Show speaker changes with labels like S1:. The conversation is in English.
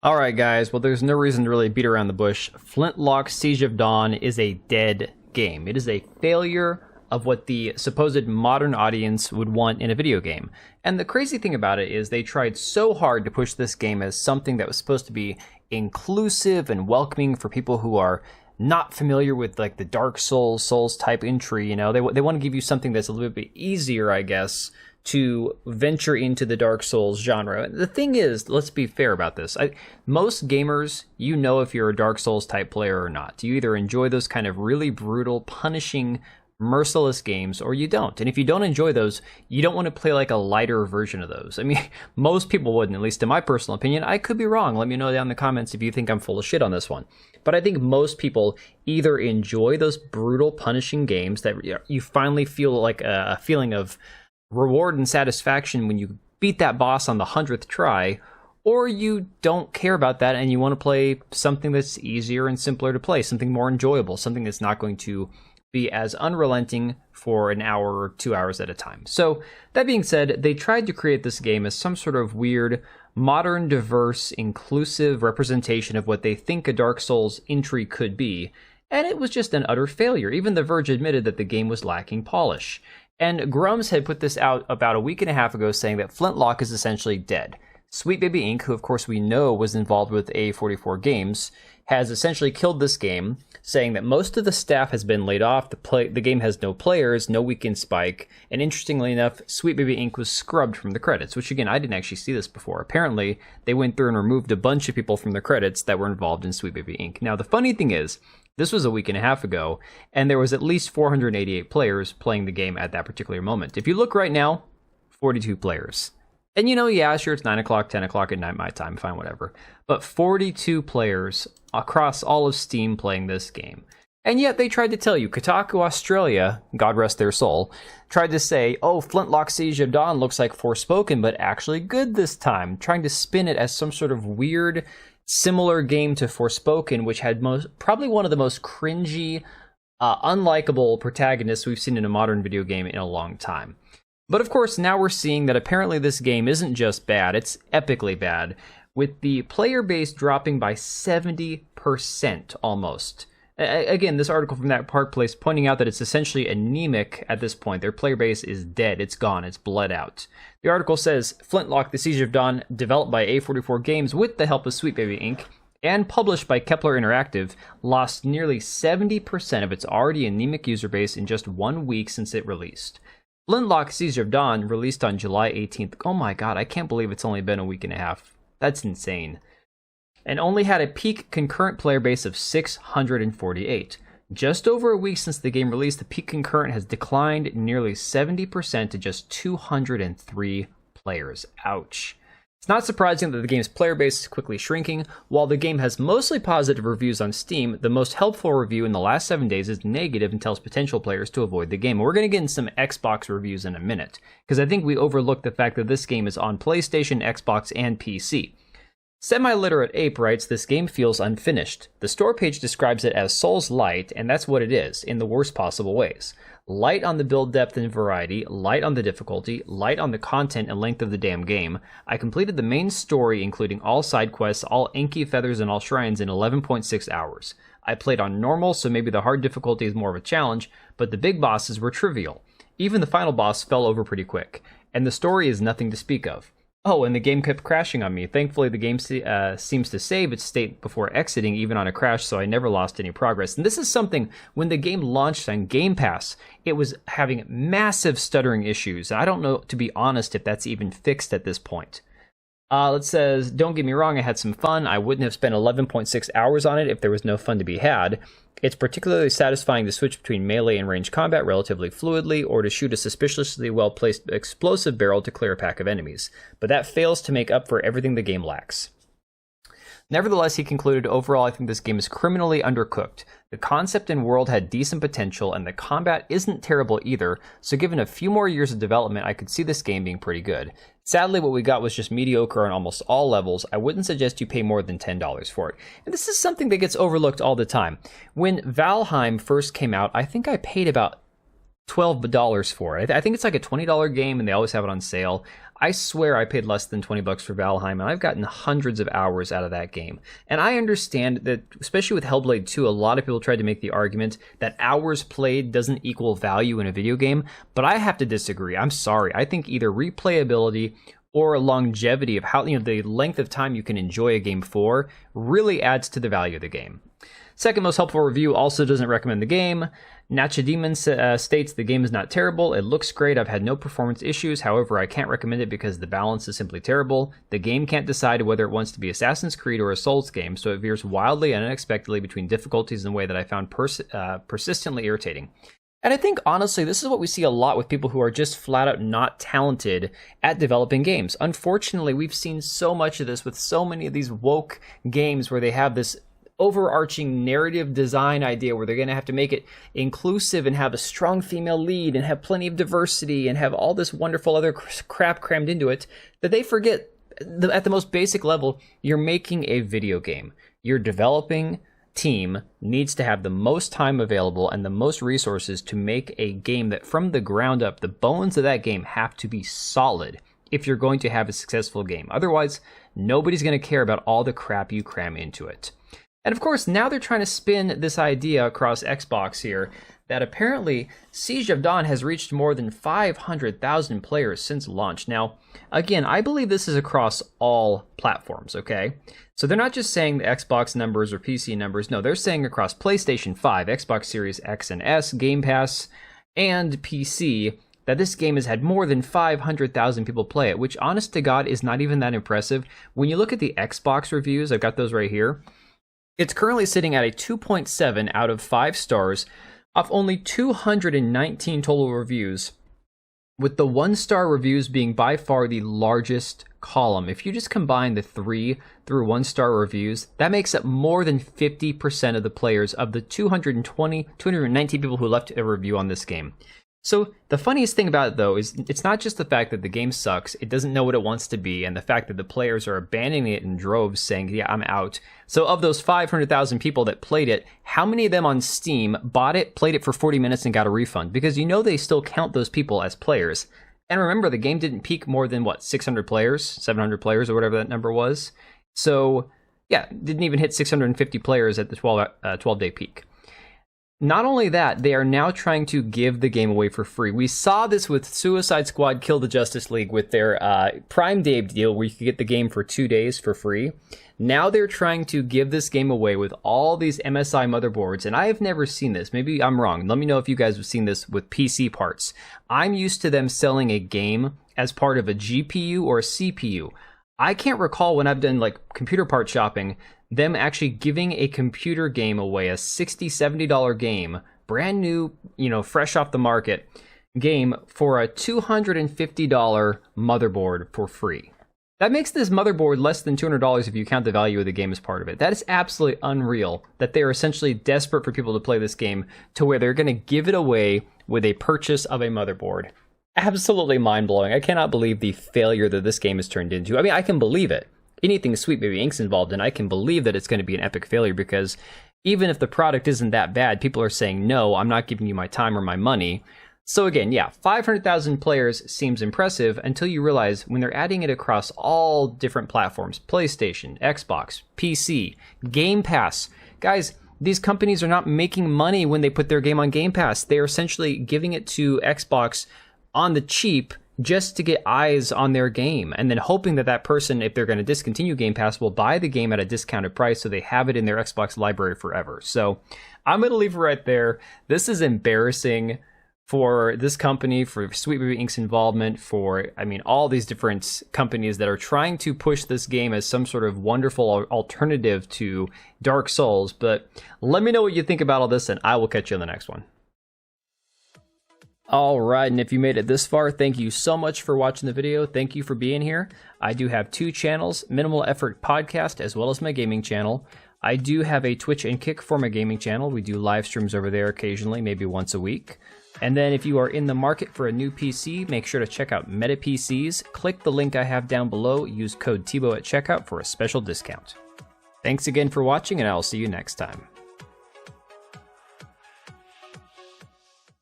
S1: Alright guys, well there's no reason to really beat around the bush. Flintlock Siege of Dawn is a dead game. It is a failure of what the supposed modern audience would want in a video game. And the crazy thing about it is they tried so hard to push this game as something that was supposed to be inclusive and welcoming for people who are not familiar with like the Dark Souls type entry. You know, they want to give you something that's a little bit easier, I guess, to venture into the Dark Souls genre. The thing is, let's be fair about this. Most gamers, you know if you're a Dark Souls type player or not. You either enjoy those kind of really brutal, punishing, merciless games, or you don't. And if you don't enjoy those, you don't want to play like a lighter version of those. I mean, most people wouldn't, at least in my personal opinion. I could be wrong. Let me know down in the comments if you think I'm full of shit on this one. But I think most people either enjoy those brutal, punishing games that you finally feel like a feeling of reward and satisfaction when you beat that boss on the 100th try, or you don't care about that and you want to play something that's easier and simpler to play, something more enjoyable, something that's not going to be as unrelenting for an hour or 2 hours at a time. So that being said, they tried to create this game as some sort of weird, modern, diverse, inclusive representation of what they think a Dark Souls entry could be, and it was just an utter failure. Even The Verge admitted that the game was lacking polish. And Grums had put this out about a week and a half ago saying that Flintlock is essentially dead. Sweet Baby Inc., who of course we know was involved with A44 Games, has essentially killed this game, saying that most of the staff has been laid off, the game has no players, no weekend spike, and interestingly enough, Sweet Baby Inc. was scrubbed from the credits, which again, I didn't actually see this before. Apparently, they went through and removed a bunch of people from the credits that were involved in Sweet Baby Inc. Now, the funny thing is, this was a week and a half ago, and there was at least 488 players playing the game at that particular moment. If you look right now, 42 players. And you know, yeah, sure, it's 9 o'clock, 10 o'clock at night, my time, fine, whatever. But 42 players across all of Steam playing this game. And yet they tried to tell you, Kotaku Australia, God rest their soul, tried to say, oh, Flintlock Siege of Dawn looks like Forspoken, but actually good this time, trying to spin it as some sort of weird, similar game to Forspoken, which had probably one of the most cringy, unlikable protagonists we've seen in a modern video game in a long time. But of course, now we're seeing that apparently this game isn't just bad, it's epically bad, with the player base dropping by 70% almost. Again, this article from That Park Place pointing out that it's essentially anemic at this point. Their player base is dead, it's gone, it's bled out. The article says, Flintlock, The Siege of Dawn, developed by A44 Games with the help of Sweet Baby Inc., and published by Kepler Interactive, lost nearly 70% of its already anemic user base in just 1 week since it released. Flintlock Siege of Dawn released on July 18th. Oh my god, I can't believe it's only been a week and a half. That's insane. And only had a peak concurrent player base of 648. Just over a week since the game released, the peak concurrent has declined nearly 70% to just 203 players. Ouch. It's not surprising that the game's player base is quickly shrinking. While the game has mostly positive reviews on Steam, the most helpful review in the last 7 days is negative and tells potential players to avoid the game. We're going to get in some Xbox reviews in a minute, because I think we overlooked the fact that this game is on PlayStation, Xbox, and PC. Semi-literate Ape writes, this game feels unfinished. The store page describes it as Souls-light, and that's what it is, in the worst possible ways. Light on the build depth and variety, light on the difficulty, light on the content and length of the damn game. I completed the main story, including all side quests, all inky feathers, and all shrines in 11.6 hours. I played on normal, so maybe the hard difficulty is more of a challenge, but the big bosses were trivial. Even the final boss fell over pretty quick, and the story is nothing to speak of. Oh, and the game kept crashing on me. Thankfully, the game seems to save its state before exiting, even on a crash, so I never lost any progress. And this is something, when the game launched on Game Pass, it was having massive stuttering issues. I don't know, to be honest, if that's even fixed at this point. It says, don't get me wrong, I had some fun. I wouldn't have spent 11.6 hours on it if there was no fun to be had. It's particularly satisfying to switch between melee and ranged combat relatively fluidly, or to shoot a suspiciously well-placed explosive barrel to clear a pack of enemies. But that fails to make up for everything the game lacks. Nevertheless, he concluded, overall, I think this game is criminally undercooked. The concept and world had decent potential, and the combat isn't terrible either, so given a few more years of development, I could see this game being pretty good. Sadly, what we got was just mediocre on almost all levels. I wouldn't suggest you pay more than $10 for it. And this is something that gets overlooked all the time. When Valheim first came out, I think I paid about $12 for it. I think it's like a $20 game, and they always have it on sale. I swear I paid less than 20 bucks for Valheim, and I've gotten hundreds of hours out of that game. And I understand that, especially with Hellblade 2, a lot of people tried to make the argument that hours played doesn't equal value in a video game, but I have to disagree. I'm sorry. I think either replayability or longevity of how, the length of time you can enjoy a game for really adds to the value of the game. Second most helpful review also doesn't recommend the game. Nachademon states the game is not terrible. It looks great. I've had no performance issues. However, I can't recommend it because the balance is simply terrible. The game can't decide whether it wants to be Assassin's Creed or a Souls game, so it veers wildly and unexpectedly between difficulties in a way that I found persistently irritating. And I think, honestly, this is what we see a lot with people who are just flat out not talented at developing games. Unfortunately, we've seen so much of this with so many of these woke games where they have this overarching narrative design idea where they're going to have to make it inclusive and have a strong female lead and have plenty of diversity and have all this wonderful other crap crammed into it, that they forget at the most basic level, you're making a video game. Your developing team needs to have the most time available and the most resources to make a game that from the ground up, the bones of that game have to be solid if you're going to have a successful game. Otherwise, nobody's going to care about all the crap you cram into it. And of course, now they're trying to spin this idea across Xbox here that apparently Siege of Dawn has reached more than 500,000 players since launch. Now, again, I believe this is across all platforms, okay? So they're not just saying the Xbox numbers or PC numbers. No, they're saying across PlayStation 5, Xbox Series X and S, Game Pass, and PC, that this game has had more than 500,000 people play it, which honest to God is not even that impressive. When you look at the Xbox reviews, I've got those right here. It's currently sitting at a 2.7 out of 5 stars off only 219 total reviews, with the 1-star reviews being by far the largest column. If you just combine the 3 through 1-star reviews, that makes up more than 50% of the players of the 219 people who left a review on this game. So the funniest thing about it, though, is it's not just the fact that the game sucks, it doesn't know what it wants to be, and the fact that the players are abandoning it in droves saying, yeah, I'm out. So of those 500,000 people that played it, how many of them on Steam bought it, played it for 40 minutes, and got a refund? Because they still count those people as players. And remember, the game didn't peak more than, 600 players, 700 players, or whatever that number was. So, yeah, didn't even hit 650 players at the 12-day peak. Not only that, they are now trying to give the game away for free. We saw this with Suicide Squad Kill the Justice League with their Prime Day deal where you could get the game for 2 days for free. Now they're trying to give this game away with all these MSI motherboards, and I have never seen this. Maybe I'm wrong. Let me know if you guys have seen this with PC parts. I'm used to them selling a game as part of a GPU or a CPU. I can't recall when I've done computer part shopping them actually giving a computer game away, a $60, $70 game, brand new, fresh off the market game for a $250 motherboard for free. That makes this motherboard less than $200 if you count the value of the game as part of it. That is absolutely unreal that they're essentially desperate for people to play this game to where they're going to give it away with a purchase of a motherboard. Absolutely mind-blowing. I cannot believe the failure that this game has turned into. I mean, I can believe it. Anything Sweet Baby Inc.'s involved in, I can believe that it's going to be an epic failure because even if the product isn't that bad, people are saying, no, I'm not giving you my time or my money. So again, yeah, 500,000 players seems impressive until you realize when they're adding it across all different platforms, PlayStation, Xbox, PC, Game Pass. Guys, these companies are not making money when they put their game on Game Pass. They are essentially giving it to Xbox on the cheap just to get eyes on their game, and then hoping that that person, if they're going to discontinue Game Pass, will buy the game at a discounted price so they have it in their Xbox library forever. So I'm going to leave it right there. This is embarrassing for this company, for Sweet Baby Inc.'s involvement, for, all these different companies that are trying to push this game as some sort of wonderful alternative to Dark Souls. But let me know what you think about all this, and I will catch you on the next one. Alright, and if you made it this far, thank you so much for watching the video. Thank you for being here. I do have 2 channels, Minimal Effort Podcast, as well as my gaming channel. I do have a Twitch and Kick for my gaming channel. We do live streams over there occasionally, maybe once a week. And then if you are in the market for a new PC, make sure to check out Meta PCs. Click the link I have down below. Use code TBO at checkout for a special discount. Thanks again for watching, and I'll see you next time.